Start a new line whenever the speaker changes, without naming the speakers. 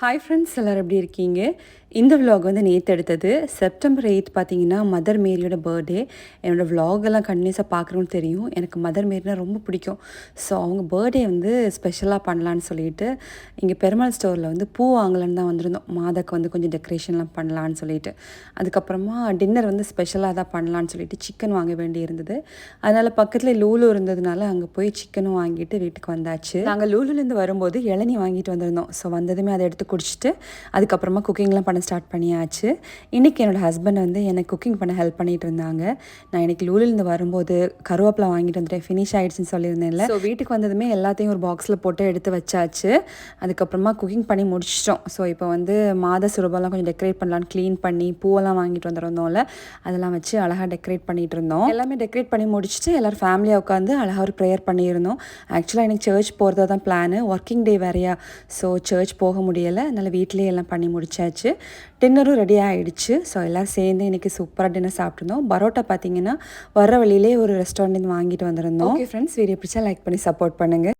Hi friends, எல்லோரும் எப்படி இருக்கீங்க? இந்த விலாக் வந்து நேற்று எடுத்தது. செப்டம்பர் 8 பார்த்தீங்கன்னா மதர் மேரியோட பர்த்டே. என்னோடய விலாகெல்லாம் கண்டினியூஸாக பார்க்குறவங்களுக்கு தெரியும், எனக்கு மதர் மேரினா ரொம்ப பிடிக்கும். ஸோ அவங்க பர்த்டே வந்து ஸ்பெஷலாக பண்ணலான்னு சொல்லிட்டு இங்கே பெருமாள் ஸ்டோரில் வந்து பூ வாங்கலான்னு தான் வந்திருந்தோம். மாதாக்கு வந்து கொஞ்சம் டெக்கரேஷன்லாம் பண்ணலான்னு சொல்லிட்டு. அதுக்கப்புறமா டின்னர் வந்து ஸ்பெஷலாக தான் பண்ணலான்னு சொல்லிட்டு சிக்கன் வாங்க வேண்டி இருந்தது. அதனால் பக்கத்தில் லூலு இருந்ததுனால அங்கே போய் சிக்கனும் வாங்கிட்டு வீட்டுக்கு வந்தாச்சு. நாங்கள் லூலுலேருந்து வரும்போது இளநீ வாங்கிட்டு வந்திருந்தோம். ஸோ வந்ததுமே அதை எடுத்து குடிச்சிட்டு அதுக்கப்புறமா குக்கிங்லாம் பண்ண ஸ்டார்ட் பண்ணியாச்சு. இன்றைக்கி என்னோடய ஹஸ்பண்ட் வந்து எனக்கு குக்கிங் பண்ண ஹெல்ப் பண்ணிகிட்டு இருந்தாங்க. நான் இன்றைக்கி லூலிலேருந்து வரும்போது கருவேப்பிலை வாங்கிட்டு வந்துட்டேன், ஃபினிஷ் ஆகிடுச்சின்னு சொல்லியிருந்தேன்ல. ஸோ வீட்டுக்கு வந்ததுமே எல்லாத்தையும் ஒரு பாக்ஸில் போட்டு எடுத்து வச்சாச்சு. அதுக்கப்புறமா குக்கிங் பண்ணி முடிச்சிட்டோம். ஸோ இப்போ வந்து மாத சுரூபெல்லாம் கொஞ்சம் டெக்கரேட் பண்ணலான்னு க்ளீன் பண்ணி பூவெல்லாம் வாங்கிட்டு வந்துருந்தோம்ல, அதெல்லாம் வச்சு அழகாக டெக்கரேட் பண்ணிகிட்டு இருந்தோம். எல்லாமே டெக்கரேட் பண்ணி முடிச்சுட்டு எல்லோரும் ஃபேமிலியாக உட்காந்து அழகாக ஒரு ப்ரேயர் பண்ணியிருந்தோம். ஆக்சுவலாக எனக்கு சர்ச் போகிறதா தான் பிளானு, ஒர்க்கிங் டே வேறையா. ஸோ சர்ச் போக முடியலை, அதனால் வீட்டிலே எல்லாம் பண்ணி முடிச்சாச்சு. டின்னரும் ரெடி ஆகிடுச்சு. ஸோ எல்லோரும் சேர்ந்து இன்றைக்கி சூப்பராக டின்னர் சாப்பிட்ருந்தோம். பரோட்டா பார்த்திங்கன்னா வர வழியிலே ஒரு ரெஸ்டாரண்ட்லேருந்து வாங்கிட்டு வந்திருந்தோம். ஓகே ஃப்ரெண்ட்ஸ், வீடியோ பிடிச்சா லைக் பண்ணி சப்போர்ட் பண்ணுங்கள்.